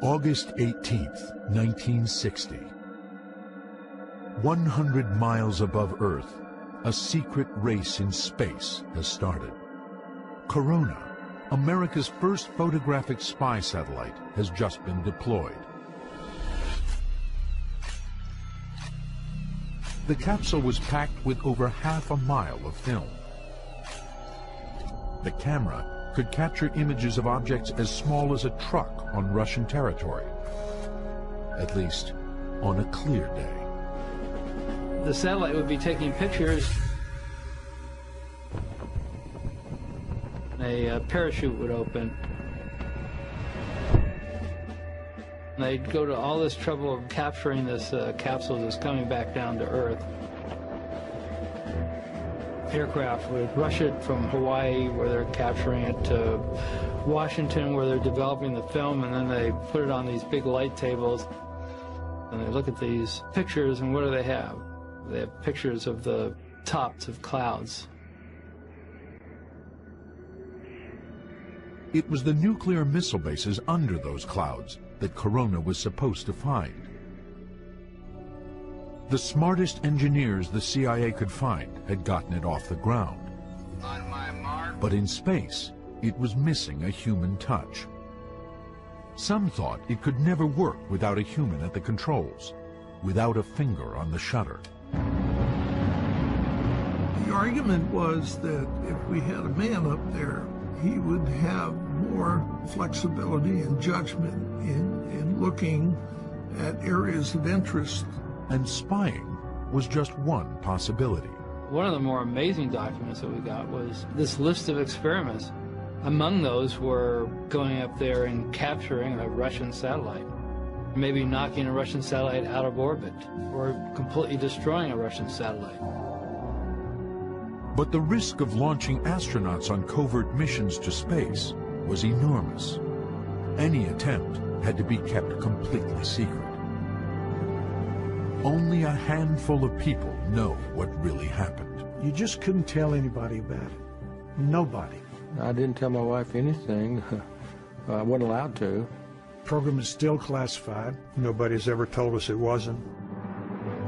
August 18th, 1960. 100 miles above Earth, a secret race in space has started. Corona, America's first photographic spy satellite, has just been deployed. The capsule was packed with over half a mile of film. The camera could capture images of objects as small as a truck on Russian territory, at least on a clear day. The satellite would be taking pictures. A parachute would open. They'd go to all this trouble of capturing this capsule that's coming back down to Earth. Aircraft would rush it from Hawaii, where they're capturing it, to Washington, where they're developing the film, and then they put it on these big light tables. And they look at these pictures, and what do they have? They have pictures of the tops of clouds. It was the nuclear missile bases under those clouds that Corona was supposed to find. The smartest engineers the CIA could find had gotten it off the ground. On my mark. But in space, it was missing a human touch. Some thought it could never work without a human at the controls, without a finger on the shutter. The argument was that if we had a man up there, he would have more flexibility and judgment in looking at areas of interest. And spying was just one possibility. One of the more amazing documents that we got was this list of experiments. Among those were going up there and capturing a Russian satellite, maybe knocking a Russian satellite out of orbit, or completely destroying a Russian satellite. But the risk of launching astronauts on covert missions to space was enormous. Any attempt had to be kept completely secret. Only a handful of people know what really happened. You just couldn't tell anybody about it. Nobody. I didn't tell my wife anything. I wasn't allowed to. The program is still classified. Nobody's ever told us it wasn't.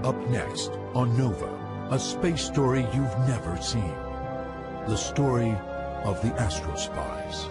Up next on Nova, a space story you've never seen. The story of the Astro Spies.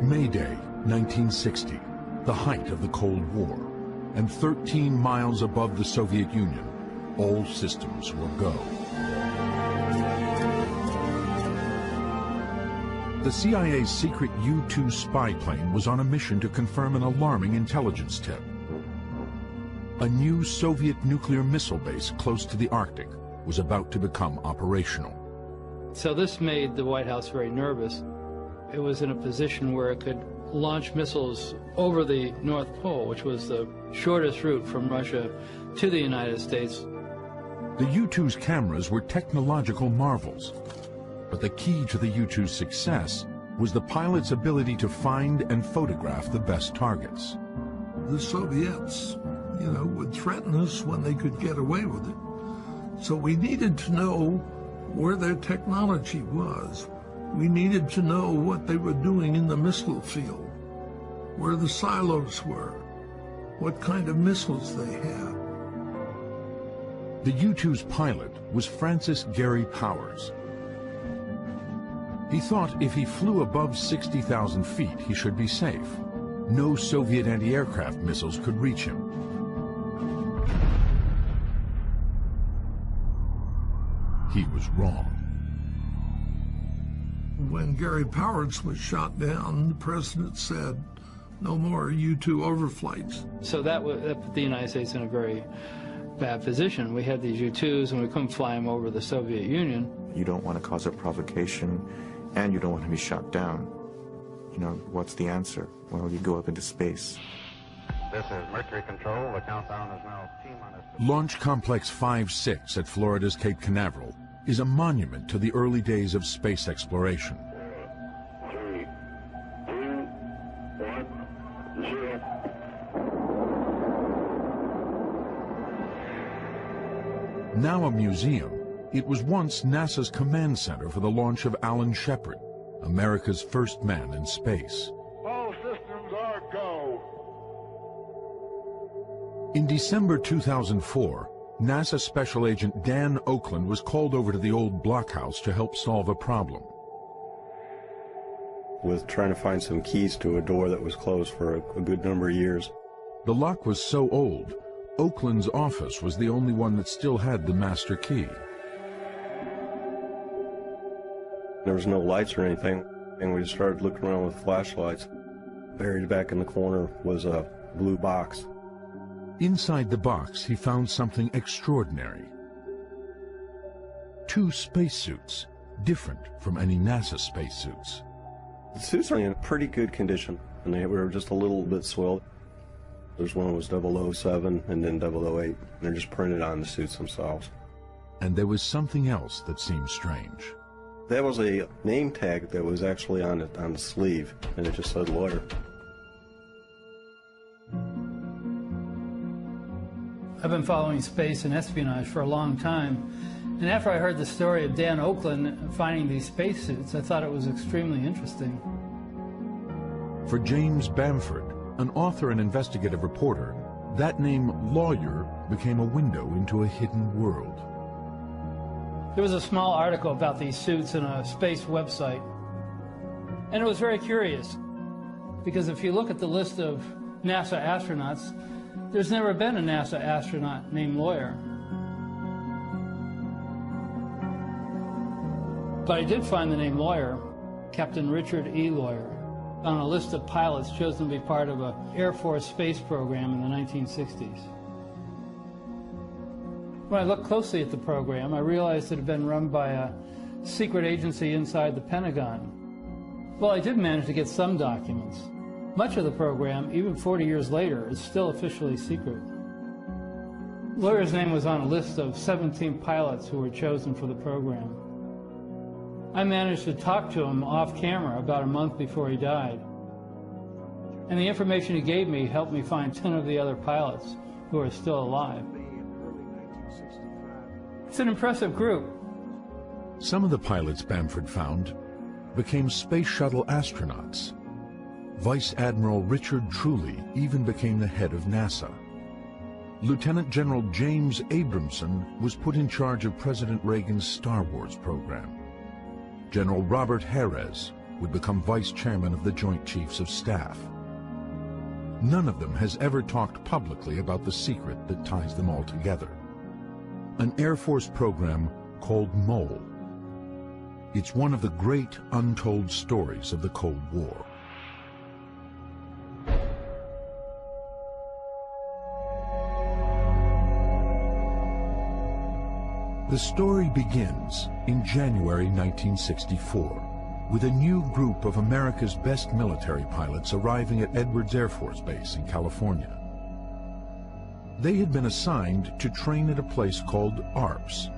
May Day, 1960, the height of the Cold War, and 13 miles above the Soviet Union, all systems were go. The CIA's secret U-2 spy plane was on a mission to confirm an alarming intelligence tip. A new Soviet nuclear missile base close to the Arctic was about to become operational. So this made the White House very nervous. It was in a position where it could launch missiles over the North Pole, which was the shortest route from Russia to the United States. The U-2's cameras were technological marvels, but the key to the U-2's success was the pilot's ability to find and photograph the best targets. The Soviets, would threaten us when they could get away with it. So we needed to know where their technology was. We needed to know what they were doing in the missile field, where the silos were, what kind of missiles they had. The U-2's pilot was Francis Gary Powers. He thought if he flew above 60,000 feet, he should be safe. No Soviet anti-aircraft missiles could reach him. He was wrong. When Gary Powers was shot down, the president said, no more U-2 overflights. So that put the United States in a very bad position. We had these U-2s and we couldn't fly them over the Soviet Union. You don't want to cause a provocation and you don't want to be shot down. What's the answer? Well, you go up into space. This is Mercury Control. The countdown is now T minus. Launch Complex 5-6 at Florida's Cape Canaveral is a monument to the early days of space exploration. 3, 2, 1, 0. Now a museum, it was once NASA's command center for the launch of Alan Shepard, America's first man in space. All systems are go. In December 2004, NASA Special Agent Dan Oakland was called over to the old blockhouse to help solve a problem. With trying to find some keys to a door that was closed for a good number of years. The lock was so old, Oakland's office was the only one that still had the master key. There was no lights or anything, and we just started looking around with flashlights. Buried back in the corner was a blue box. Inside the box, he found something extraordinary. 2 spacesuits, different from any NASA spacesuits. The suits are in pretty good condition, and they were just a little bit soiled. There's one that was 007 and then 008. And they're just printed on the suits themselves. And there was something else that seemed strange. That was a name tag that was actually on the sleeve, and it just said lawyer. I've been following space and espionage for a long time, and after I heard the story of Dan Oakland finding these spacesuits, I thought it was extremely interesting. For James Bamford, an author and investigative reporter, that name lawyer became a window into a hidden world. There was a small article about these suits in a space website, and it was very curious, because if you look at the list of NASA astronauts, there's never been a NASA astronaut named Lawyer. But I did find the name Lawyer, Captain Richard E. Lawyer, on a list of pilots chosen to be part of an Air Force space program in the 1960s. When I looked closely at the program, I realized it had been run by a secret agency inside the Pentagon. Well, I did manage to get some documents. Much of the program, even 40 years later, is still officially secret. Lawyer's name was on a list of 17 pilots who were chosen for the program. I managed to talk to him off camera about a month before he died. And the information he gave me helped me find 10 of the other pilots who are still alive. It's an impressive group. Some of the pilots Bamford found became space shuttle astronauts. Vice Admiral Richard Truly even became the head of NASA. Lieutenant General James Abramson was put in charge of President Reagan's Star Wars program. General Robert Harris would become vice chairman of the Joint Chiefs of Staff. None of them has ever talked publicly about the secret that ties them all together. An Air Force program called MOLE. It's one of the great untold stories of the Cold War. The story begins in January 1964 with a new group of America's best military pilots arriving at Edwards Air Force Base in California. They had been assigned to train at a place called ARPS,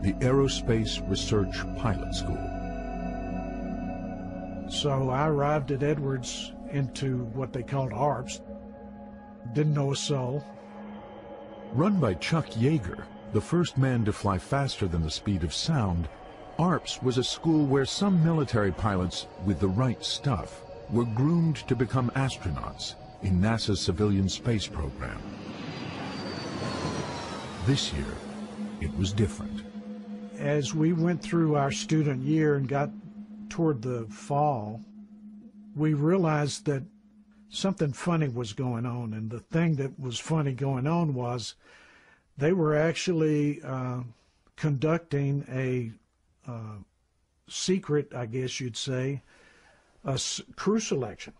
the Aerospace Research Pilot School. So I arrived at Edwards into what they called ARPS. Didn't know a soul. Run by Chuck Yeager, the first man to fly faster than the speed of sound, ARPS was a school where some military pilots with the right stuff were groomed to become astronauts in NASA's civilian space program. This year, it was different. As we went through our student year and got toward the fall, we realized that something funny was going on, and the thing that was funny going on was they were actually conducting a secret, I guess you'd say, a crew selection.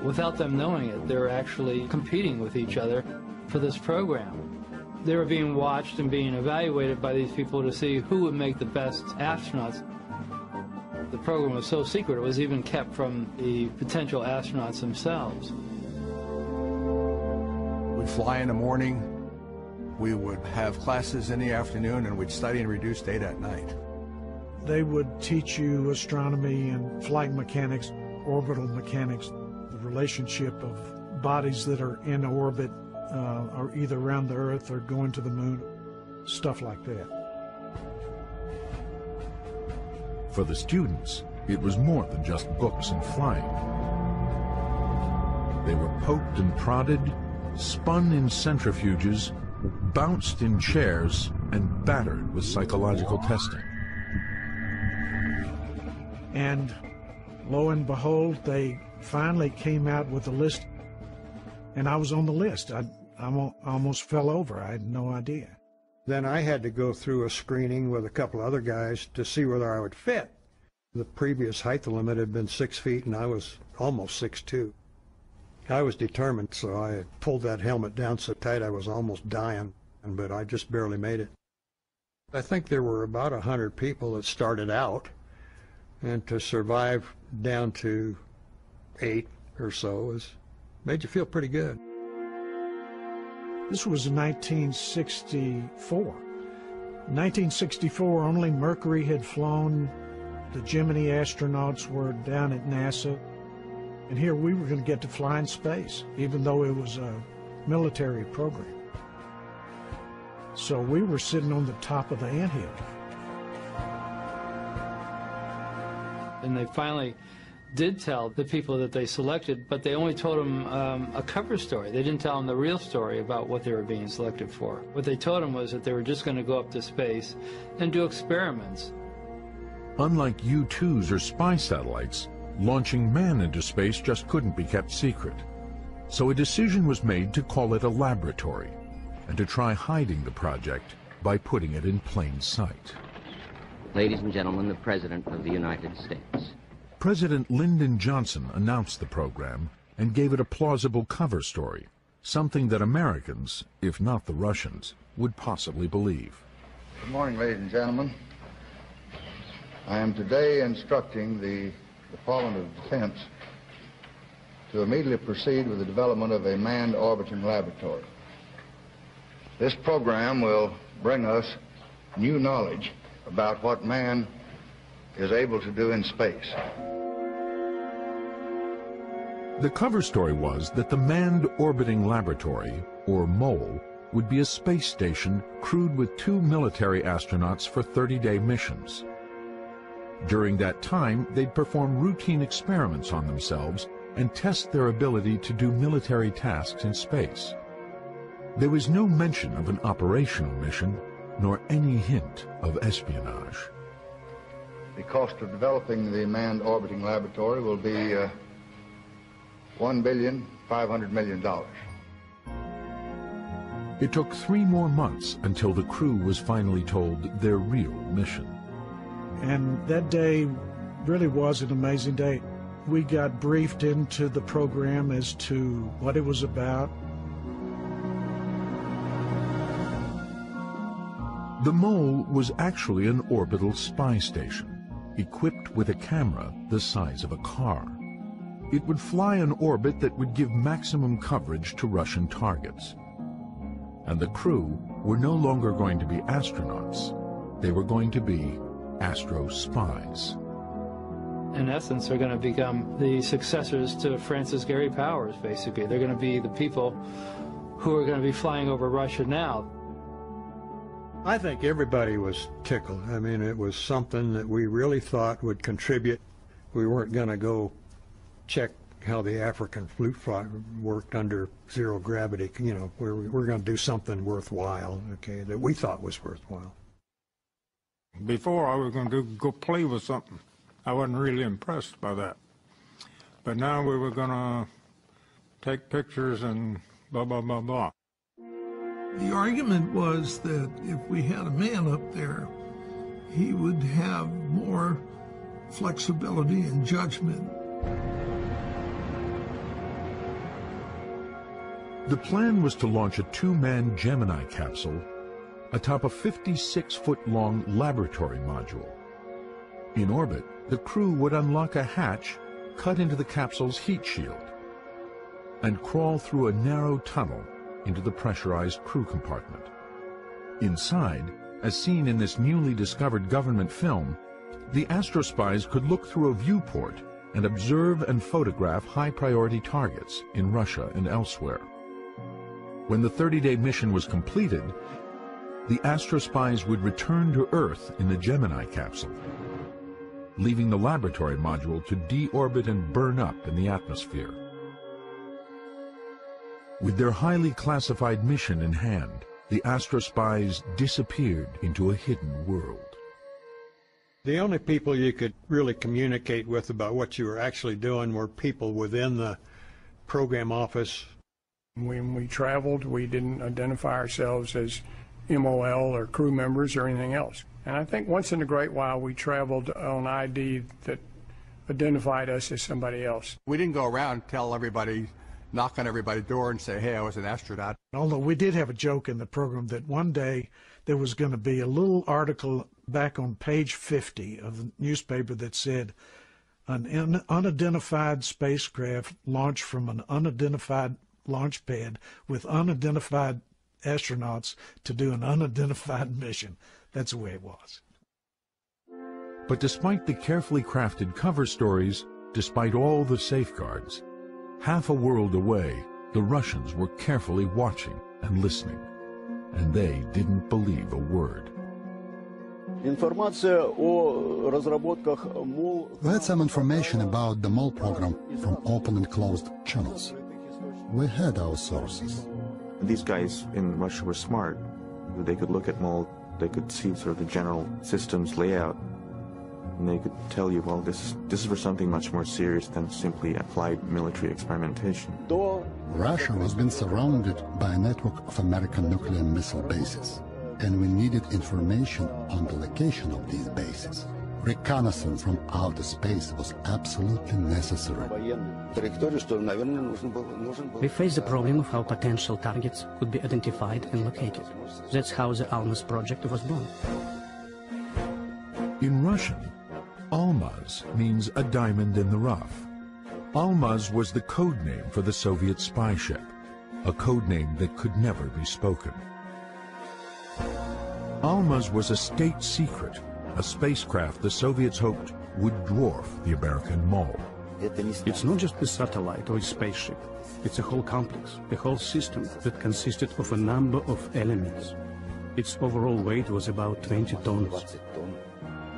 Without them knowing it, they were actually competing with each other for this program. They were being watched and being evaluated by these people to see who would make the best astronauts. The program was so secret it was even kept from the potential astronauts themselves. We'd fly in the morning, we would have classes in the afternoon, and we'd study and reduce data at night. They would teach you astronomy and flight mechanics, orbital mechanics, the relationship of bodies that are in orbit, or either around the Earth or going to the moon, stuff like that. For the students, it was more than just books and flying. They were poked and prodded, spun in centrifuges, bounced in chairs, and battered with psychological testing. And lo and behold, they finally came out with a list, and I was on the list. I almost fell over. I had no idea. Then I had to go through a screening with a couple other guys to see whether I would fit. The previous height limit had been 6 feet, and I was almost 6'2". I was determined, so I pulled that helmet down so tight I was almost dying, but I just barely made it. I think there were about 100 people that started out, and to survive down to 8 or so made you feel pretty good. This was in 1964. In 1964, only Mercury had flown. The Gemini astronauts were down at NASA. And here we were going to get to fly in space, even though it was a military program. So we were sitting on the top of the anthill. And they finally did tell the people that they selected, but they only told them a cover story. They didn't tell them the real story about what they were being selected for. What they told them was that they were just going to go up to space and do experiments. Unlike U-2s or spy satellites, launching man into space just couldn't be kept secret. So a decision was made to call it a laboratory and to try hiding the project by putting it in plain sight. Ladies and gentlemen, the President of the United States. President Lyndon Johnson announced the program and gave it a plausible cover story, something that Americans, if not the Russians, would possibly believe. Good morning, ladies and gentlemen. I am today instructing the Department of Defense to immediately proceed with the development of a manned orbiting laboratory. This program will bring us new knowledge about what man is able to do in space. The cover story was that the Manned Orbiting Laboratory, or MOLE, would be a space station crewed with 2 military astronauts for 30-day missions. During that time, they'd perform routine experiments on themselves and test their ability to do military tasks in space. There was no mention of an operational mission, nor any hint of espionage. The cost of developing the manned orbiting laboratory will be $1.5 billion. It took 3 more months until the crew was finally told their real mission. And that day really was an amazing day. We got briefed into the program as to what it was about. The MOLE was actually an orbital spy station, equipped with a camera the size of a car. It would fly an orbit that would give maximum coverage to Russian targets. And the crew were no longer going to be astronauts. They were going to be astro spies. In essence, they're going to become the successors to Francis Gary Powers, basically. They're going to be the people who are going to be flying over Russia now. I think everybody was tickled. I mean, it was something that we really thought would contribute. We weren't going to go check how the African flute fly worked under zero gravity. You know, we're going to do something worthwhile, okay, that we thought was worthwhile. Before, I was going to go play with something. I wasn't really impressed by that. But now we were going to take pictures and blah, blah, blah, blah. The argument was that if we had a man up there, he would have more flexibility and judgment. The plan was to launch a 2-man Gemini capsule atop a 56-foot-long laboratory module. In orbit, the crew would unlock a hatch cut into the capsule's heat shield and crawl through a narrow tunnel into the pressurized crew compartment. Inside, as seen in this newly discovered government film, the astrospies could look through a viewport and observe and photograph high-priority targets in Russia and elsewhere. When the 30-day mission was completed, the astrospies would return to Earth in the Gemini capsule, leaving the laboratory module to deorbit and burn up in the atmosphere. With their highly classified mission in hand, the astrospies disappeared into a hidden world. The only people you could really communicate with about what you were actually doing were people within the program office. When we traveled, we didn't identify ourselves as MOL or crew members or anything else. And I think once in a great while we traveled on ID that identified us as somebody else. We didn't go around tell everybody, knock on everybody's door and say, hey, I was an astronaut. Although we did have a joke in the program that one day there was going to be a little article back on page 50 of the newspaper that said, an unidentified spacecraft launched from an unidentified launch pad with unidentified astronauts to do an unidentified mission. That's the way it was. But despite the carefully crafted cover stories, despite all the safeguards, half a world away, the Russians were carefully watching and listening, and they didn't believe a word. We had some information about the MOL program from open and closed channels. We had our sources. These guys in Russia were smart. They could look at MOL, they could see sort of the general systems layout, and they could tell you, well, this is for something much more serious than simply applied military experimentation. Russia was being surrounded by a network of American nuclear missile bases, and we needed information on the location of these bases. Reconnaissance from outer space was absolutely necessary. We faced the problem of how potential targets could be identified and located. That's how the Almaz project was born. In Russian, Almaz means a diamond in the rough. Almaz was the code name for the Soviet spy ship, a code name that could never be spoken. Almaz was a state secret, a spacecraft the Soviets hoped would dwarf the American MOL. It's not just a satellite or a spaceship. It's a whole complex, a whole system that consisted of a number of elements. Its overall weight was about 20 tons.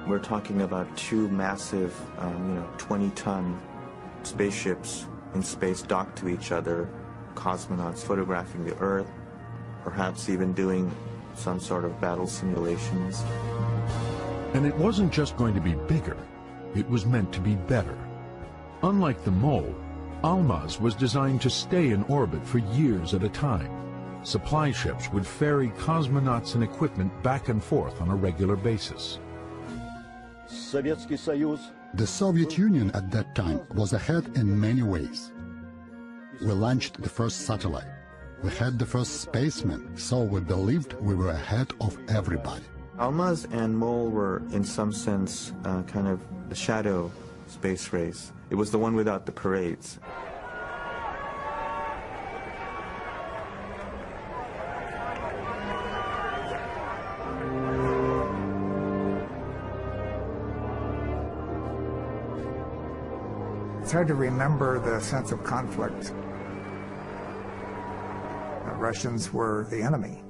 We're talking about two massive, 20-ton spaceships in space docked to each other, cosmonauts photographing the Earth, perhaps even doing some sort of battle simulations. And it wasn't just going to be bigger, it was meant to be better. Unlike the MOL, Almaz was designed to stay in orbit for years at a time. Supply ships would ferry cosmonauts and equipment back and forth on a regular basis. The Soviet Union at that time was ahead in many ways. We launched the first satellite. We had the first spaceman, so we believed we were ahead of everybody. Almaz and MOL were, in some sense, kind of the shadow space race. It was the one without the parades. It's hard to remember the sense of conflict. The Russians were the enemy.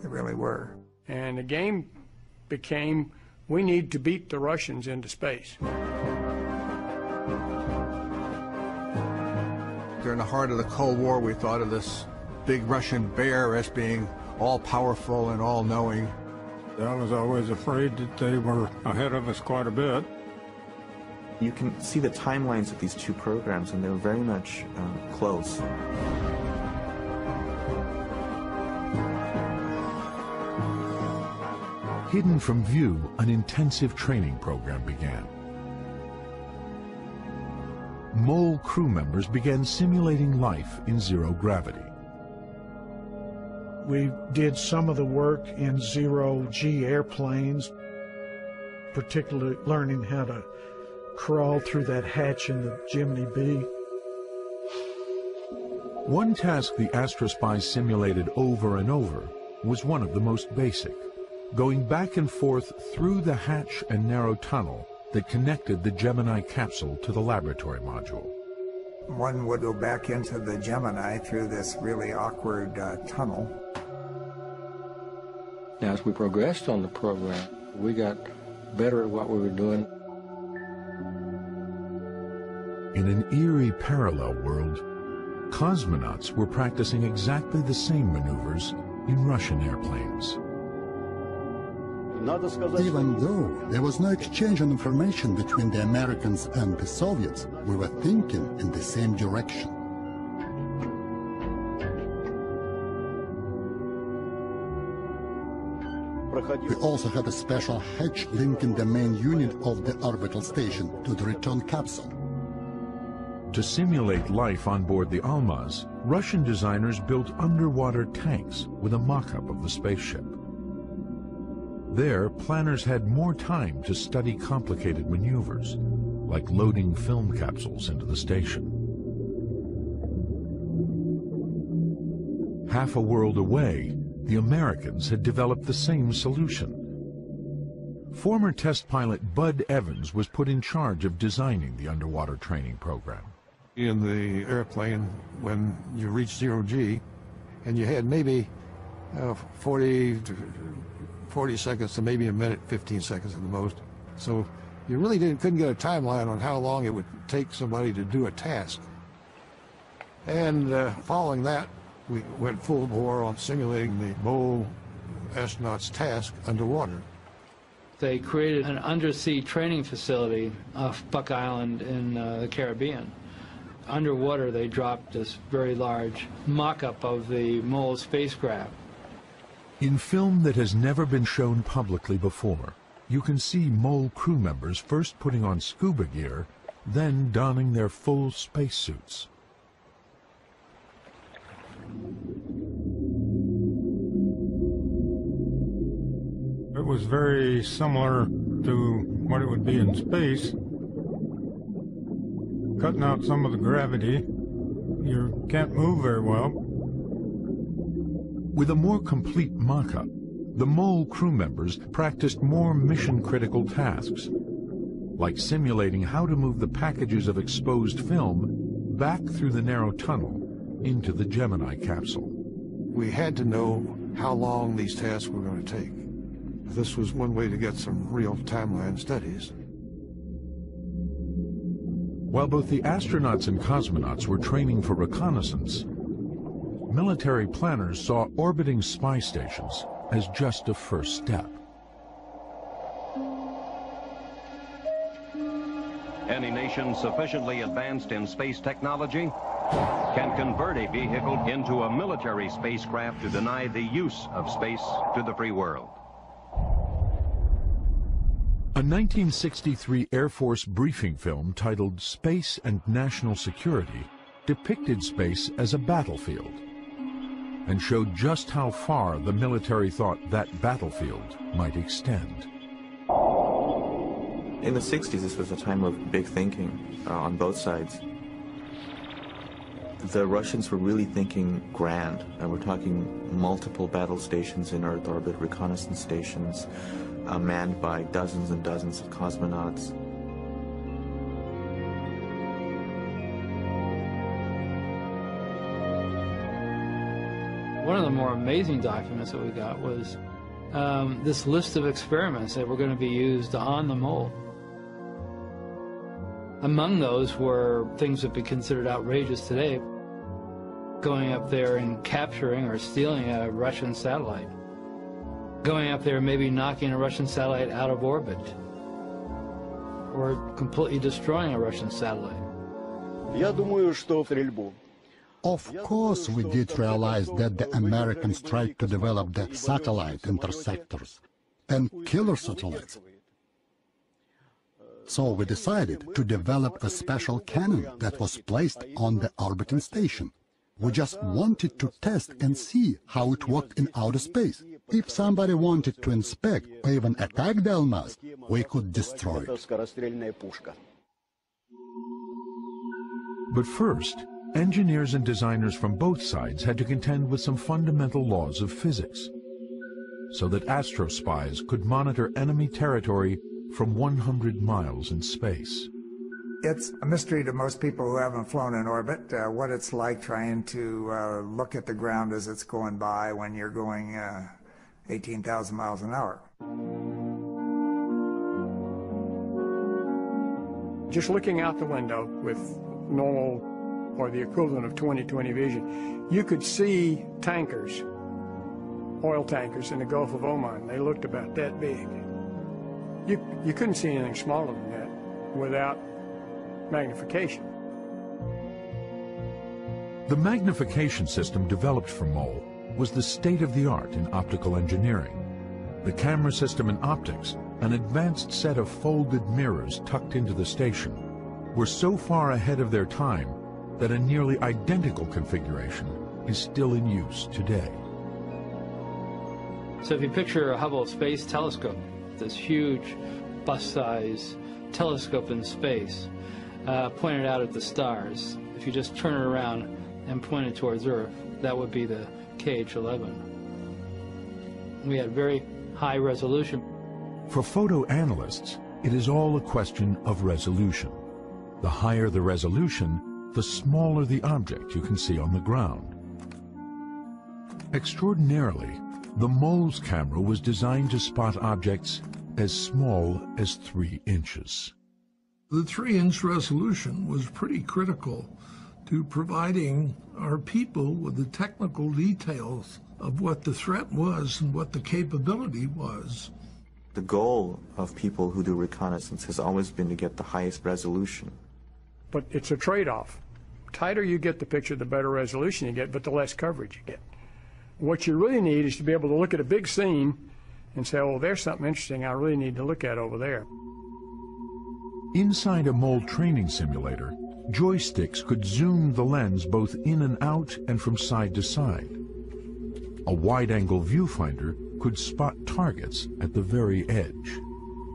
They really were. And the game became, we need to beat the Russians into space. During the heart of the Cold War, we thought of this big Russian bear as being all-powerful and all-knowing. I was always afraid that they were ahead of us quite a bit. You can see the timelines of these two programs, and they're very much close. Hidden from view, an intensive training program began. MOL crew members began simulating life in zero gravity. We did some of the work in zero-G airplanes. particularly learning how to crawl through that hatch in the Gemini B. One task the Astrospy simulated over and over was one of the most basic, going back and forth through the hatch and narrow tunnel that connected the Gemini capsule to the laboratory module. One would go back into the Gemini through this really awkward tunnel. As we progressed on the program, we got better at what we were doing. In an eerie parallel world, cosmonauts were practicing exactly the same maneuvers in Russian airplanes. Even though there was no exchange of information between the Americans and the Soviets, we were thinking in the same direction. We also had a special hatch linking the main unit of the orbital station to the return capsule. To simulate life on board the Almaz, Russian designers built underwater tanks with a mock-up of the spaceship. There, planners had more time to study complicated maneuvers, like loading film capsules into the station. Half a world away, the Americans had developed the same solution. Former test pilot Bud Evans was put in charge of designing the underwater training program. In the airplane, when you reached 0G, and you had maybe 40 seconds to maybe a minute, 15 seconds at the most. So you really couldn't get a timeline on how long it would take somebody to do a task. And following that, we went full bore on simulating the MOL astronaut's task underwater. They created an undersea training facility off Buck Island in the Caribbean. Underwater, they dropped this very large mock-up of the MOL spacecraft. In film that has never been shown publicly before, you can see MOL crew members first putting on scuba gear, then donning their full spacesuits. It was very similar to what it would be in space. Cutting out some of the gravity, you can't move very well. With a more complete mock-up, the MOL crew members practiced more mission-critical tasks, like simulating how to move the packages of exposed film back through the narrow tunnel into the Gemini capsule. We had to know how long these tasks were going to take. This was one way to get some real timeline studies. While both the astronauts and cosmonauts were training for reconnaissance, military planners saw orbiting spy stations as just a first step. Any nation sufficiently advanced in space technology can convert a vehicle into a military spacecraft to deny the use of space to the free world. A 1963 Air Force briefing film titled Space and National Security depicted space as a battlefield and showed just how far the military thought that battlefield might extend. In the 60s, this was a time of big thinking on both sides. The Russians were really thinking grand. We're talking multiple battle stations in Earth orbit, reconnaissance stations, manned by dozens and dozens of cosmonauts. One of the more amazing documents that we got was this list of experiments that were going to be used on the MOL. Among those were things that would be considered outrageous today. Going up there and capturing or stealing a Russian satellite. Going up there and maybe knocking a Russian satellite out of orbit. Or completely destroying a Russian satellite. Of course we did realize that the Americans tried to develop the satellite interceptors and killer satellites. So we decided to develop a special cannon that was placed on the orbiting station. We just wanted to test and see how it worked in outer space. if somebody wanted to inspect or even attack the Almaz, we could destroy it. But first, engineers and designers from both sides had to contend with some fundamental laws of physics, so that astrospies could monitor enemy territory from 100 miles in space. It's a mystery to most people who haven't flown in orbit, what it's like trying to look at the ground as it's going by when you're going 18,000 miles an hour. Just looking out the window with normal or the equivalent of 20/20 vision, you could see tankers, oil tankers in the Gulf of Oman. They looked about that big. You couldn't see anything smaller than that without magnification. The magnification system developed for MOL was the state-of-the-art in optical engineering. The camera system and optics, an advanced set of folded mirrors tucked into the station, were so far ahead of their time that a nearly identical configuration is still in use today. So if you picture a Hubble Space Telescope, this huge bus-size telescope in space, pointed out at the stars, if you just turn it around and point it towards Earth, that would be the KH-11. We had very high resolution. For photo analysts, it is all a question of resolution. The higher the resolution, the smaller the object you can see on the ground. Extraordinarily, the MOL's camera was designed to spot objects as small as 3 inches. The 3-inch resolution was pretty critical to providing our people with the technical details of what the threat was and what the capability was. The goal of people who do reconnaissance has always been to get the highest resolution. But it's a trade-off. Tighter you get the picture, the better resolution you get, but the less coverage you get. What you really need is to be able to look at a big scene and say, oh, there's something interesting I really need to look at over there. Inside a MOL training simulator, joysticks could zoom the lens both in and out and from side to side. A wide-angle viewfinder could spot targets at the very edge.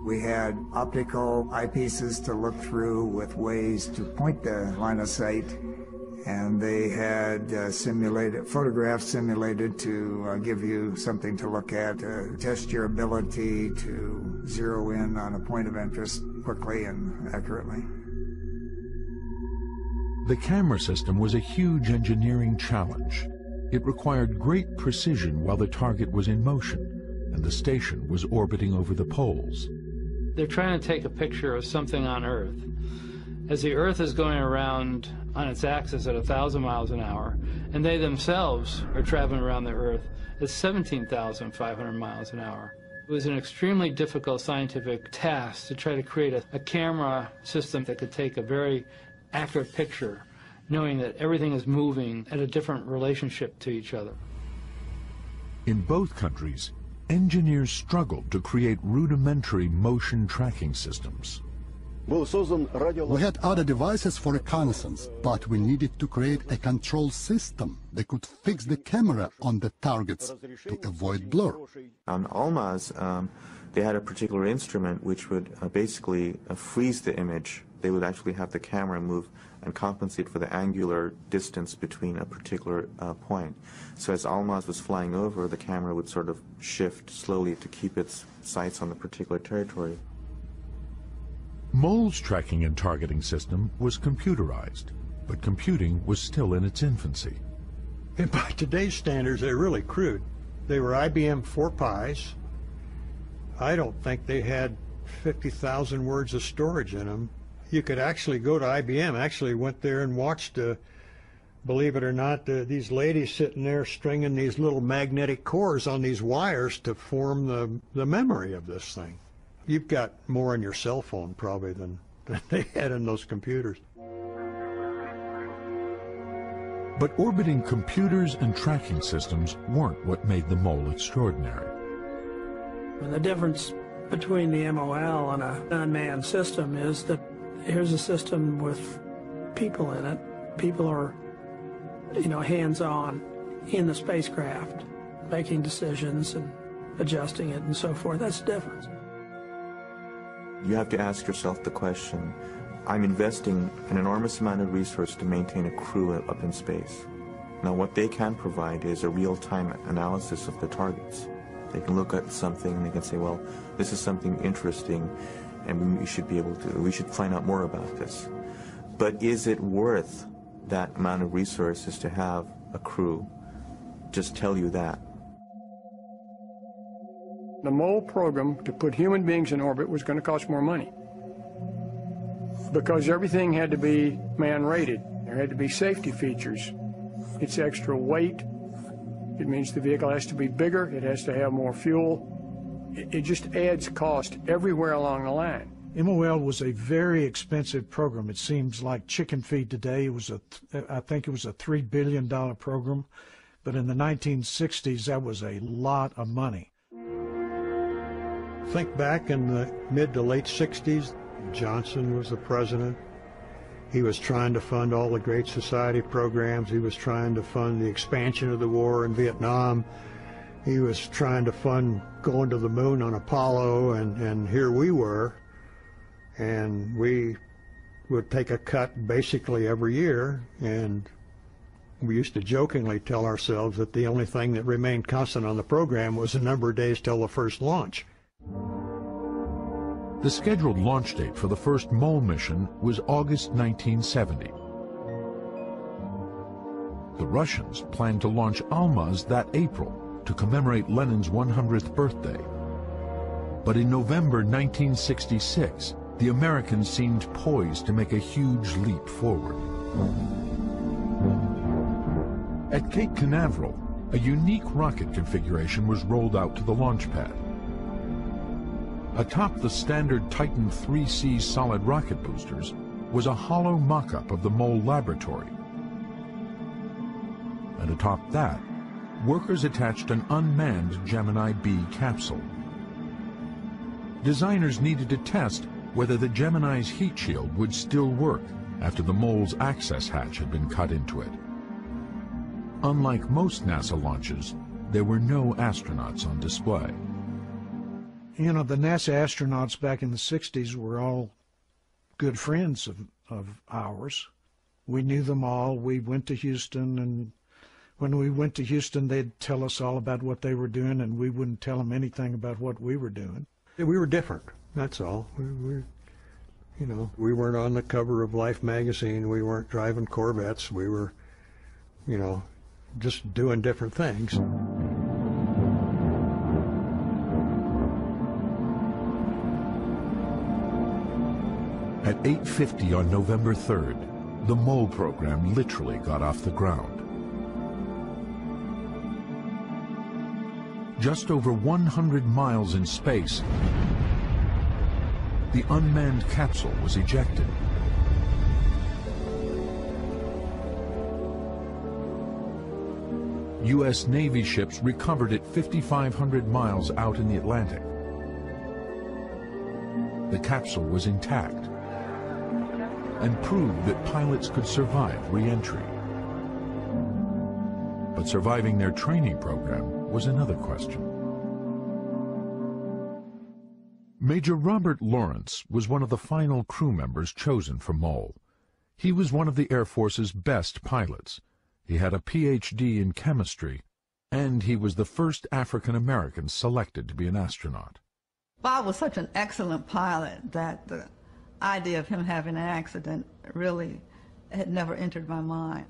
We had optical eyepieces to look through with ways to point the line of sight, and they had photographs simulated to give you something to look at, to test your ability to zero in on a point of interest quickly and accurately. The camera system was a huge engineering challenge. It required great precision while the target was in motion and the station was orbiting over the poles. They're trying to take a picture of something on Earth. As the Earth is going around on its axis at 1,000 miles an hour, and they themselves are traveling around the Earth at 17,500 miles an hour. It was an extremely difficult scientific task to try to create a camera system that could take a very accurate picture, knowing that everything is moving at a different relationship to each other. In both countries, engineers struggled to create rudimentary motion tracking systems. We had other devices for reconnaissance, but we needed to create a control system that could fix the camera on the targets to avoid blur. On Almaz, they had a particular instrument which would basically freeze the image. They would actually have the camera move and compensate for the angular distance between a particular point. So as Almaz was flying over, the camera would sort of shift slowly to keep its sights on the particular territory. MOL's tracking and targeting system was computerized, but computing was still in its infancy. And by today's standards, they're really crude. They were IBM 4Pis. I don't think they had 50,000 words of storage in them. You could actually go to IBM, actually went there and watched, believe it or not, these ladies sitting there stringing these little magnetic cores on these wires to form the memory of this thing. You've got more in your cell phone probably than they had in those computers. But orbiting computers and tracking systems weren't what made the MOL extraordinary. And the difference between the MOL and an unmanned system is that here's a system with people in it. People are, hands-on in the spacecraft. making decisions and adjusting it and so forth. That's the difference. You have to ask yourself the question, I'm investing an enormous amount of resource to maintain a crew up in space. Now what they can provide is a real-time analysis of the targets. They can look at something and they can say, well, this is something interesting and we should find out more about this. But is it worth that amount of resources to have a crew just tell you that? The MOLE program to put human beings in orbit was going to cost more money because everything had to be man-rated. There had to be safety features. It's extra weight. It means the vehicle has to be bigger. It has to have more fuel. It just adds cost everywhere along the line. MOL was a very expensive program. It seems like chicken feed today. It was I think it was a $3 billion program, but in the 1960s, that was a lot of money. Think back in the mid to late 60s, Johnson was the president. He was trying to fund all the Great Society programs. He was trying to fund the expansion of the war in Vietnam. He was trying to fund going to the moon on Apollo, and here we were. And we would take a cut basically every year, and we used to jokingly tell ourselves that the only thing that remained constant on the program was the number of days till the first launch. The scheduled launch date for the first MOLE mission was August 1970. The Russians planned to launch Almaz that April to commemorate Lenin's 100th birthday. But in November 1966, the Americans seemed poised to make a huge leap forward. At Cape Canaveral, a unique rocket configuration was rolled out to the launch pad. Atop the standard Titan 3C solid rocket boosters was a hollow mock-up of the MOLE laboratory. And atop that, workers attached an unmanned Gemini B capsule. Designers needed to test whether the Gemini's heat shield would still work after the MOLE's access hatch had been cut into it. Unlike most NASA launches, there were no astronauts on display. You know, the NASA astronauts back in the 60s were all good friends of ours. We knew them all. We went to Houston, and when we went to Houston, they'd tell us all about what they were doing, and we wouldn't tell them anything about what we were doing. We were different, that's all. We weren't on the cover of Life magazine. We weren't driving Corvettes. We were, just doing different things. At 8:50 on November 3rd, the MOLE program literally got off the ground. Just over 100 miles in space, the unmanned capsule was ejected. U.S. Navy ships recovered it 5,500 miles out in the Atlantic. The capsule was intact and proved that pilots could survive re-entry. But surviving their training program was another question. Major Robert Lawrence was one of the final crew members chosen for MOLE. He was one of the Air Force's best pilots. He had a Ph.D. in chemistry, and he was the first African-American selected to be an astronaut. Bob was such an excellent pilot that the idea of him having an accident really had never entered my mind.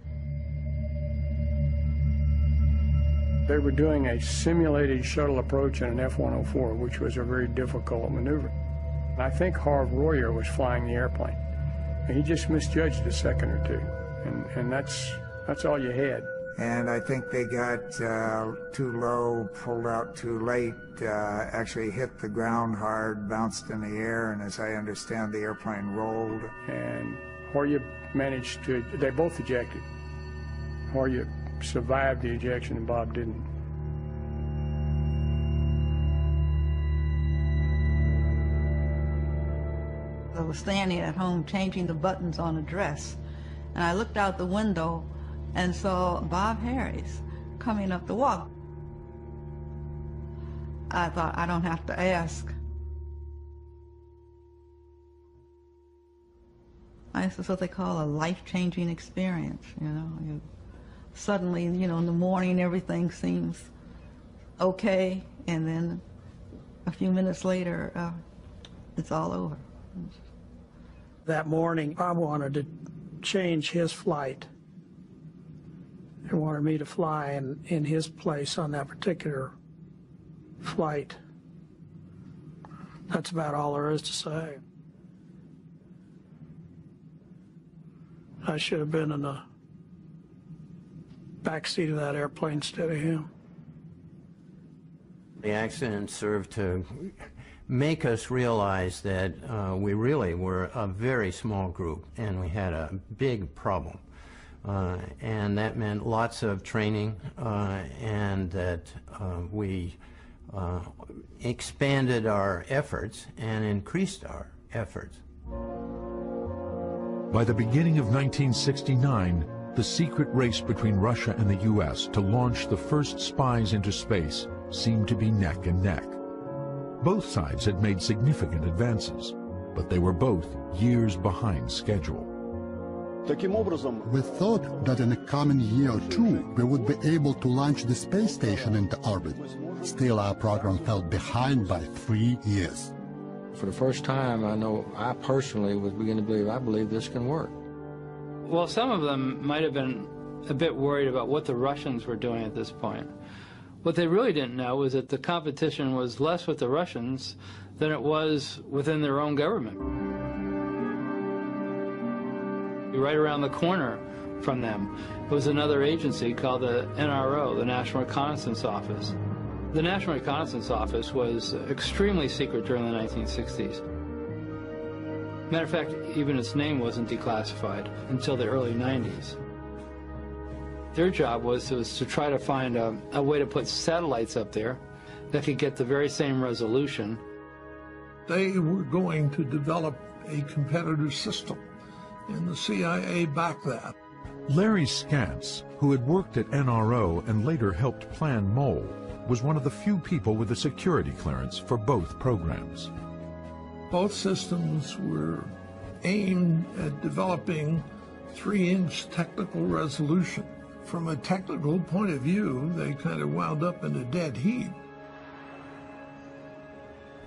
They were doing a simulated shuttle approach in an F-104, which was a very difficult maneuver. And I think Harv Royer was flying the airplane. And he just misjudged a second or two, and that's all you had. And I think they got too low, pulled out too late, actually hit the ground hard, bounced in the air, and as I understand, the airplane rolled. And Hoyer managed to, they both ejected. Hoyer survived the ejection and Bob didn't. I was standing at home changing the buttons on a dress, and I looked out the window and saw Bob Harris coming up the walk. I thought, I don't have to ask. This is what they call a life-changing experience, you know. Suddenly, you know, in the morning everything seems okay, and then a few minutes later, it's all over. That morning, Bob wanted to change his flight. He wanted me to fly in his place on that particular flight. That's about all there is to say. I should have been in the back seat of that airplane instead of him. The accident served to make us realize that we really were a very small group and we had a big problem. And that meant lots of training and that we expanded our efforts and increased our efforts. By the beginning of 1969, the secret race between Russia and the U.S. to launch the first spies into space seemed to be neck and neck. Both sides had made significant advances, but they were both years behind schedule. We thought that in a coming year or two we would be able to launch the space station into orbit. Still, our program fell behind by 3 years. For the first time, I personally was beginning to believe, I believe this can work. Well, some of them might have been a bit worried about what the Russians were doing at this point. What they really didn't know was that the competition was less with the Russians than it was within their own government. Right around the corner from them was another agency called the NRO, the National Reconnaissance Office. The National Reconnaissance Office was extremely secret during the 1960s. Matter of fact, even its name wasn't declassified until the early 90s. Their job was to try to find a way to put satellites up there that could get the very same resolution. They were going to develop a competitive system, and the CIA backed that. Larry Scantz, who had worked at NRO and later helped plan MOLE, was one of the few people with a security clearance for both programs. Both systems were aimed at developing 3-inch technical resolution. From a technical point of view, they kind of wound up in a dead heat.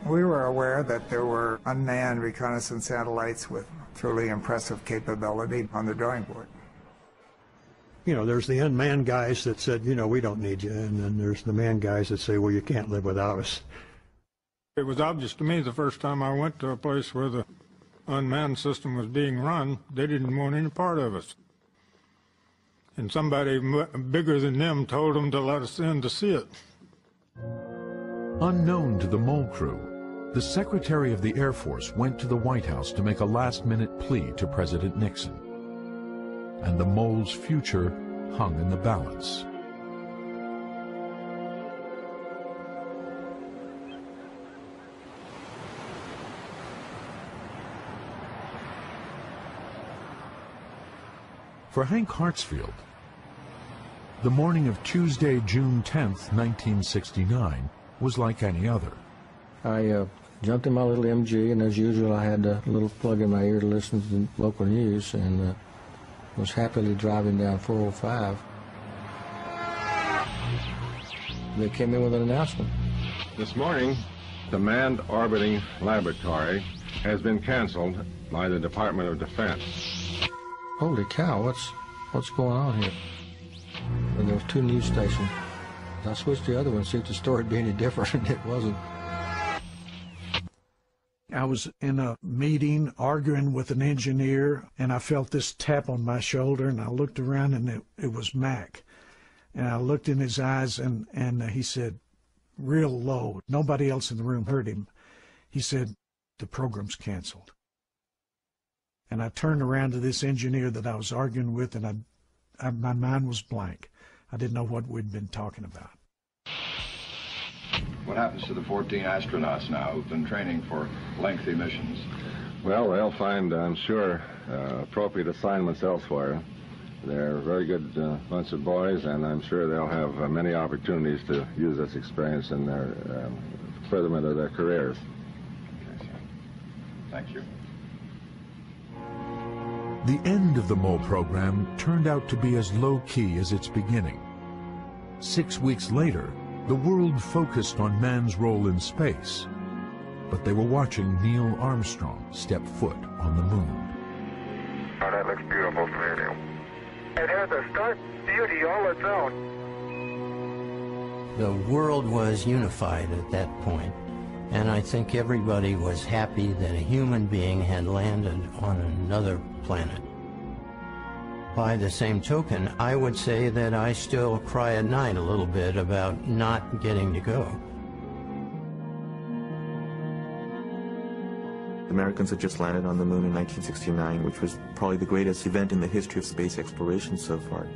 We were aware that there were unmanned reconnaissance satellites with truly impressive capability on the drawing board. You know, there's the unmanned guys that said, you know, we don't need you, and then there's the manned guys that say, well, you can't live without us. It was obvious to me the first time I went to a place where the unmanned system was being run, they didn't want any part of us. And somebody bigger than them told them to let us in to see it. Unknown to the MOLE crew, the Secretary of the Air Force went to the White House to make a last-minute plea to President Nixon. And the MOLE's future hung in the balance. For Hank Hartsfield, the morning of Tuesday, June 10th, 1969, was like any other. I jumped in my little MG, and as usual, I had a little plug in my ear to listen to the local news, and was happily driving down 405. They came in with an announcement. This morning, the Manned Orbiting Laboratory has been canceled by the Department of Defense. Holy cow, what's going on here? And there were 2 news stations. I switched to the other one to see if the story would be any different, and it wasn't. I was in a meeting arguing with an engineer, and I felt this tap on my shoulder, and I looked around, and it was Mac. And I looked in his eyes, and he said, real low, nobody else in the room heard him, he said, the program's canceled. And I turned around to this engineer that I was arguing with, and my mind was blank. I didn't know what we'd been talking about. What happens to the 14 astronauts now who've been training for lengthy missions? Well, they'll find, I'm sure, appropriate assignments elsewhere. They're a very good bunch of boys, and I'm sure they'll have many opportunities to use this experience in their furtherment of their careers. Thank you. The end of the mole program turned out to be as low-key as its beginning. 6 weeks later, the world focused on man's role in space, but they were watching Neil Armstrong step foot on the moon. Oh, that looks beautiful from here. It has a stark beauty all its own. The world was unified at that point, and I think everybody was happy that a human being had landed on another planet. By the same token, I would say that I still cry at night a little bit about not getting to go. The Americans had just landed on the moon in 1969, which was probably the greatest event in the history of space exploration so far.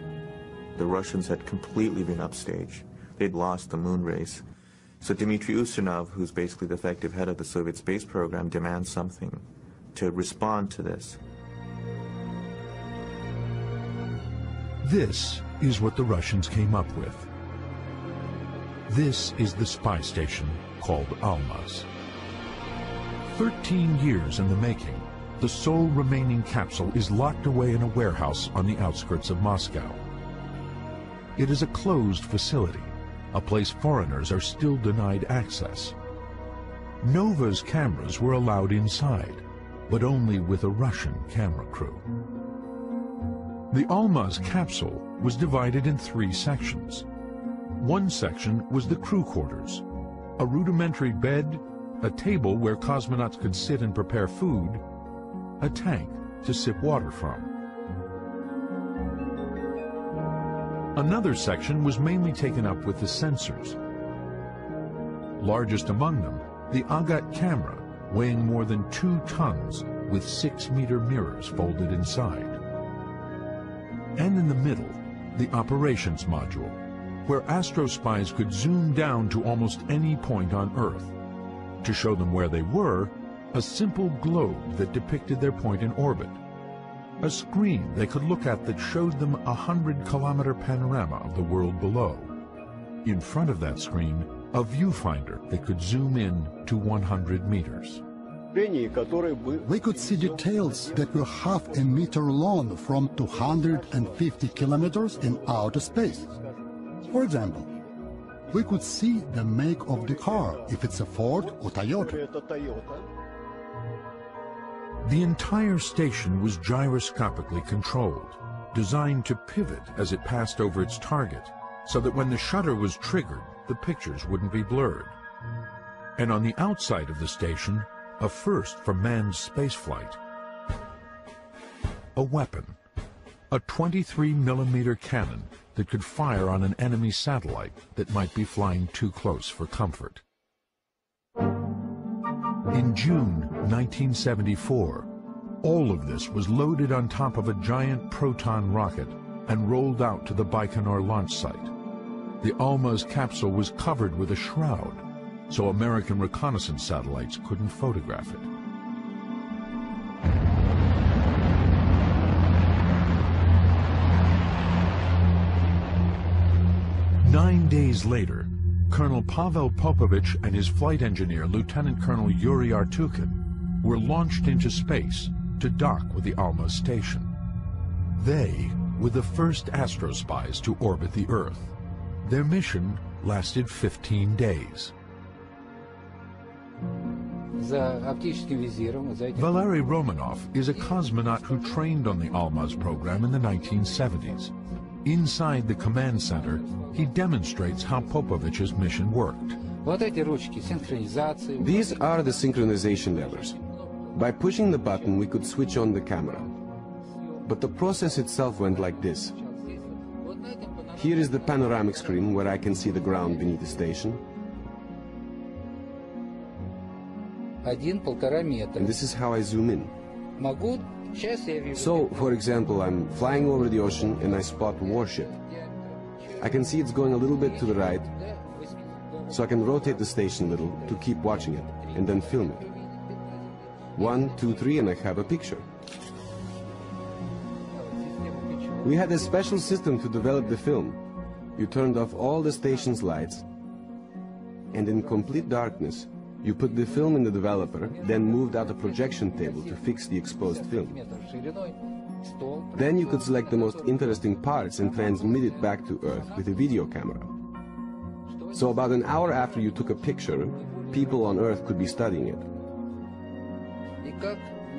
The Russians had completely been upstaged. They'd lost the moon race. So Dmitry Ustinov, who's basically the effective head of the Soviet space program, demands something to respond to this. This is what the Russians came up with. This is the spy station called Almaz. 13 years in the making, the sole remaining capsule is locked away in a warehouse on the outskirts of Moscow. It is a closed facility, a place foreigners are still denied access. Nova's cameras were allowed inside, but only with a Russian camera crew. The Almaz capsule was divided in 3 sections. One section was the crew quarters, a rudimentary bed, a table where cosmonauts could sit and prepare food, a tank to sip water from. Another section was mainly taken up with the sensors. Largest among them, the Agat camera, weighing more than 2 tons, with 6-meter mirrors folded inside. And in the middle, the operations module, where astrospies could zoom down to almost any point on Earth. To show them where they were, a simple globe that depicted their point in orbit. A screen they could look at that showed them a 100-kilometer panorama of the world below. In front of that screen, a viewfinder that could zoom in to 100 meters. We could see details that were half a meter long from 250 kilometers in outer space. For example, we could see the make of the car, if it's a Ford or Toyota. The entire station was gyroscopically controlled, designed to pivot as it passed over its target, so that when the shutter was triggered, the pictures wouldn't be blurred. And on the outside of the station, a first for manned spaceflight. A weapon, a 23-millimeter cannon that could fire on an enemy satellite that might be flying too close for comfort. In June 1974, all of this was loaded on top of a giant Proton rocket and rolled out to the Baikonur launch site. The Almaz capsule was covered with a shroud, so American reconnaissance satellites couldn't photograph it. Nine days later, Colonel Pavel Popovich and his flight engineer, Lieutenant Colonel Yuri Artukin, were launched into space to dock with the Almaz station. They were the first astrospies to orbit the Earth. Their mission lasted 15 days. Valery Romanov is a cosmonaut who trained on the Almaz program in the 1970s. Inside the command center, he demonstrates how Popovich's mission worked. These are the synchronization levers. By pushing the button, we could switch on the camera. But the process itself went like this. Here is the panoramic screen where I can see the ground beneath the station. And this is how I zoom in. So, for example, I'm flying over the ocean and I spot a warship. I can see it's going a little bit to the right, so I can rotate the station a little to keep watching it and then film it. 1, 2, 3, and I have a picture. We had a special system to develop the film. You turned off all the station's lights, and in complete darkness, you put the film in the developer, then moved out a projection table to fix the exposed film. Then you could select the most interesting parts and transmit it back to Earth with a video camera. So about an hour after you took a picture, people on Earth could be studying it.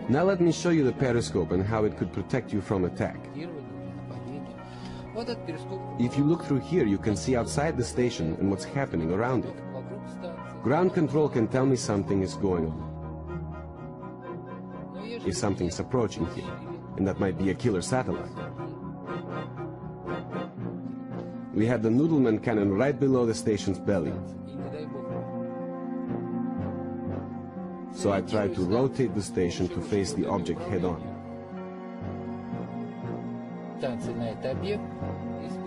Now let me show you the periscope and how it could protect you from attack. If you look through here, you can see outside the station and what's happening around it. Ground control can tell me something is going on. If something's approaching here, and that might be a killer satellite. We had the Noodleman cannon right below the station's belly. So I tried to rotate the station to face the object head-on.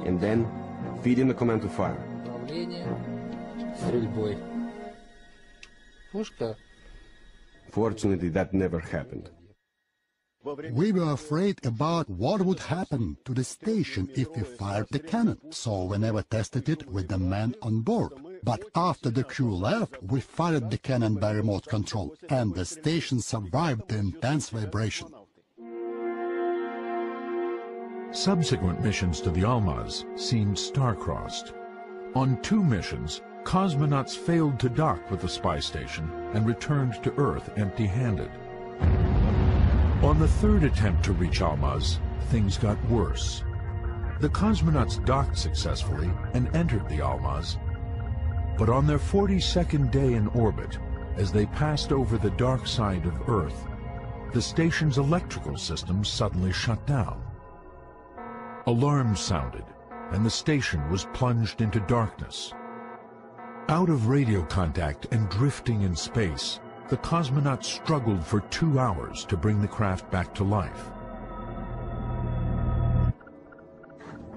And then, feed in the command to fire. Fortunately, that never happened. We were afraid about what would happen to the station if we fired the cannon, so we never tested it with the men on board. But after the crew left, we fired the cannon by remote control, and the station survived the intense vibration. Subsequent missions to the Almaz seemed star-crossed. On 2 missions, cosmonauts failed to dock with the spy station and returned to Earth empty-handed. On the 3rd attempt to reach Almaz, things got worse. The cosmonauts docked successfully and entered the Almaz. But on their 42nd day in orbit, as they passed over the dark side of Earth, the station's electrical system suddenly shut down. Alarms sounded, and the station was plunged into darkness. Out of radio contact and drifting in space, the cosmonauts struggled for 2 hours to bring the craft back to life.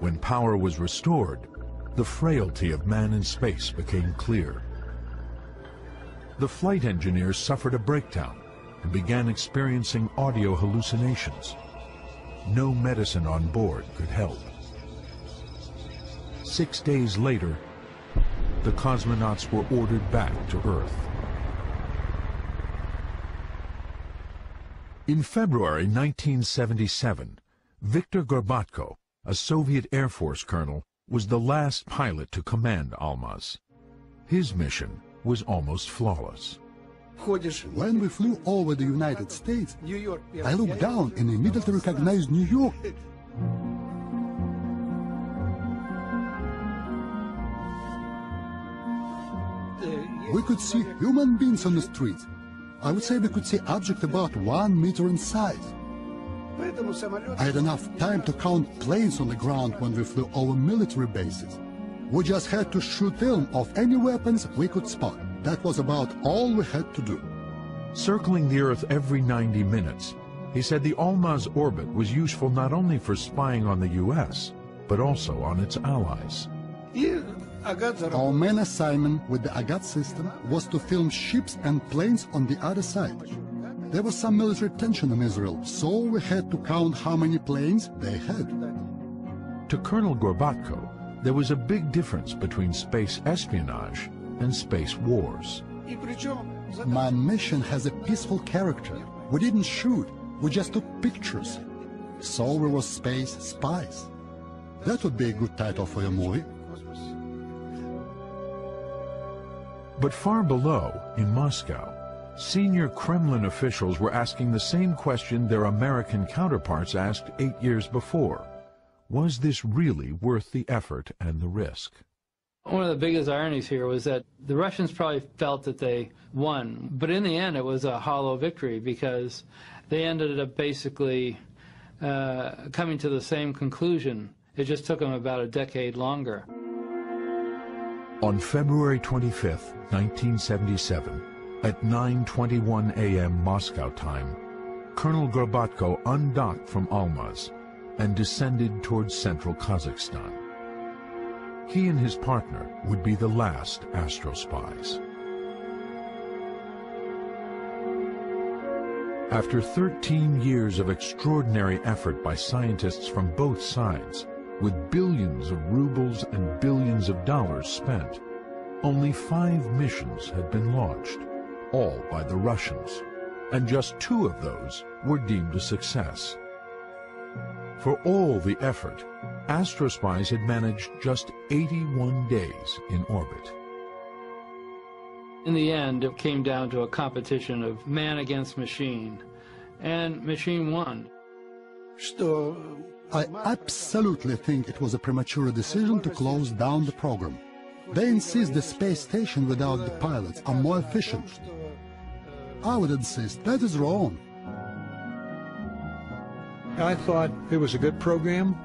When power was restored, the frailty of man in space became clear. The flight engineers suffered a breakdown and began experiencing audio hallucinations. No medicine on board could help. 6 days later, the cosmonauts were ordered back to Earth. In February 1977, Viktor Gorbatko, a Soviet Air Force colonel, was the last pilot to command Almaz. His mission was almost flawless. When we flew over the United States, I looked down and immediately recognized New York. We could see human beings on the streets. I would say we could see objects about 1 meter in size. I had enough time to count planes on the ground when we flew over military bases. We just had to shoot film of any weapons we could spot. That was about all we had to do. Circling the Earth every 90 minutes, he said the Almaz orbit was useful not only for spying on the U.S., but also on its allies. Our main assignment with the Agat system was to film ships and planes on the other side. There was some military tension in Israel, so we had to count how many planes they had. To Colonel Gorbatko, there was a big difference between space espionage and space wars. My mission has a peaceful character. We didn't shoot, we just took pictures. So we were space spies. That would be a good title for a movie. But far below, in Moscow, senior Kremlin officials were asking the same question their American counterparts asked 8 years before. Was this really worth the effort and the risk? One of the biggest ironies here was that the Russians probably felt that they won, but in the end it was a hollow victory because they ended up basically coming to the same conclusion. It just took them about a decade longer. On February 25, 1977, at 9:21 a.m. Moscow time, Colonel Gorbatko undocked from Almaz and descended towards central Kazakhstan. He and his partner would be the last astro spies. After 13 years of extraordinary effort by scientists from both sides, with billions of rubles and billions of dollars spent, only 5 missions had been launched, all by the Russians, and just 2 of those were deemed a success. For all the effort, Astrospies had managed just 81 days in orbit. In the end, it came down to a competition of man against machine, and machine won. I absolutely think it was a premature decision to close down the program. They insist the space station without the pilots are more efficient. I would insist that is wrong. I thought it was a good program.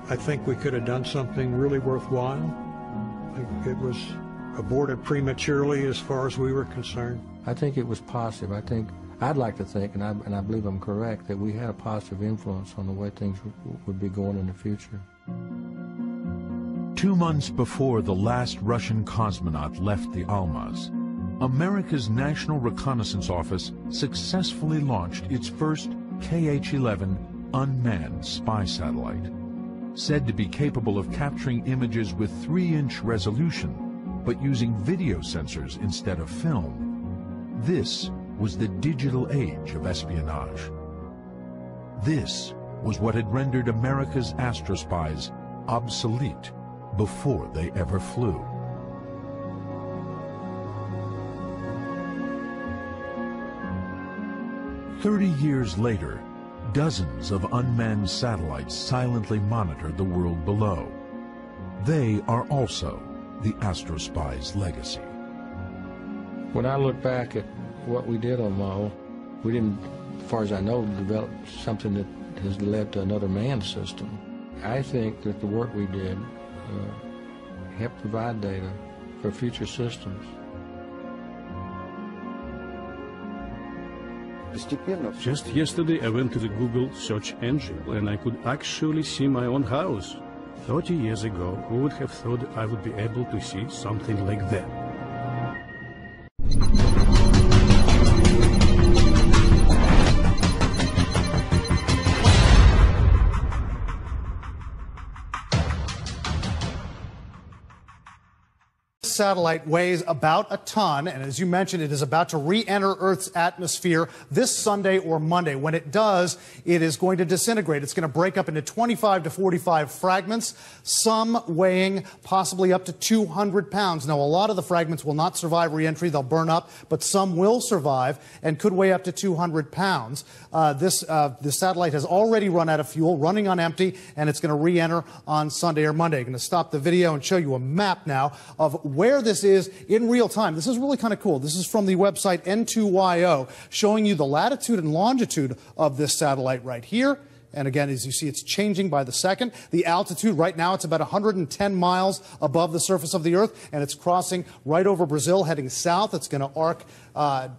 I think we could have done something really worthwhile. It was aborted prematurely as far as we were concerned. I think it was positive. I'd like to think, and I believe I'm correct, that we had a positive influence on the way things would be going in the future. 2 months before the last Russian cosmonaut left the Almaz, America's National Reconnaissance Office successfully launched its first KH-11 unmanned spy satellite. Said to be capable of capturing images with 3-inch resolution, but using video sensors instead of film. This was the digital age of espionage. This was what had rendered America's astrospies obsolete before they ever flew. "30 years later, dozens of unmanned satellites silently monitor the world below. They are also the astrospy's legacy. When I look back at what we did on Mo, we didn't, as far as I know, develop something that has led to another manned system. I think that the work we did helped provide data for future systems. Just yesterday I went to the Google search engine and I could actually see my own house. 30 years ago, who would have thought I would be able to see something like that? Satellite weighs about a ton, and as you mentioned, it is about to re-enter Earth's atmosphere this Sunday or Monday. When it does, it is going to disintegrate. It's going to break up into 25 to 45 fragments, some weighing possibly up to 200 pounds. Now, a lot of the fragments will not survive re-entry. They'll burn up, but some will survive and could weigh up to 200 pounds. This satellite has already run out of fuel, running on empty, and it's going to re-enter on Sunday or Monday. I'm going to stop the video and show you a map now of where this is in real time. This is really kind of cool. This is from the website N2YO, showing you the latitude and longitude of this satellite right here. And again, as you see, it's changing by the second. The altitude, right now, it's about 110 miles above the surface of the Earth, and it's crossing right over Brazil, heading south. It's going to arc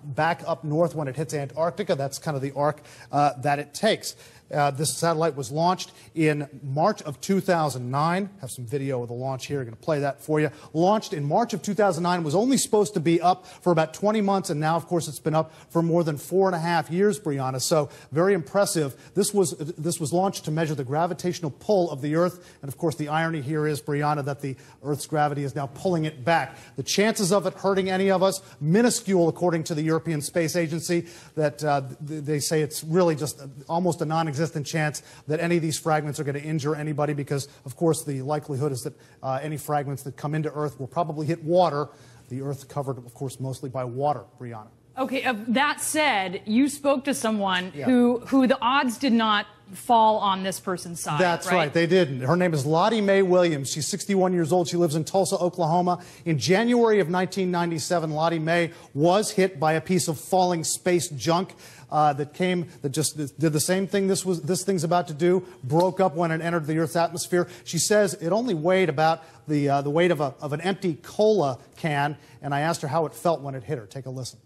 back up north when it hits Antarctica. That's kind of the arc that it takes. This satellite was launched in March of 2009. Have some video of the launch here. I'm going to play that for you. Launched in March of 2009, was only supposed to be up for about 20 months, and now, of course, it's been up for more than 4.5 years, Brianna. So very impressive. This was launched to measure the gravitational pull of the Earth, and of course, the irony here is, Brianna, that the Earth's gravity is now pulling it back. The chances of it hurting any of us, minuscule, according to the European Space Agency. That they say it's really just almost a non-existent chance that any of these fragments are going to injure anybody, because, of course, the likelihood is that any fragments that come into Earth will probably hit water. The Earth covered, of course, mostly by water, Brianna. Okay, that said, you spoke to someone who the odds did not fall on this person's side. That's right, they didn't. Her name is Lottie Mae Williams. She's 61 years old. She lives in Tulsa, Oklahoma. In January of 1997, Lottie Mae was hit by a piece of falling space junk that just did the same thing this thing's about to do, broke up when it entered the Earth's atmosphere. She says it only weighed about the weight of an empty cola can, and I asked her how it felt when it hit her. Take a listen.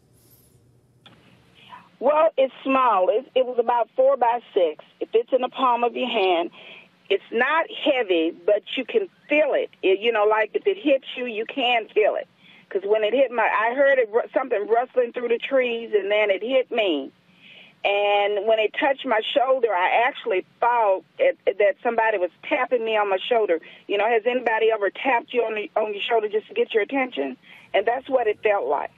Well, it's small. It was about 4 by 6. It fits in the palm of your hand. It's not heavy, but you can feel it. You know, like if it hits you, you can feel it. Because when it hit I heard something rustling through the trees, and then it hit me. And when it touched my shoulder, I actually thought that somebody was tapping me on my shoulder. You know, has anybody ever tapped you on your shoulder just to get your attention? And that's what it felt like.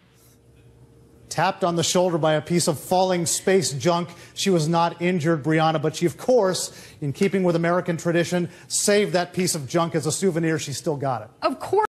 Tapped on the shoulder by a piece of falling space junk. She was not injured, Brianna, but she, of course, in keeping with American tradition, saved that piece of junk as a souvenir. She still got it. Of course.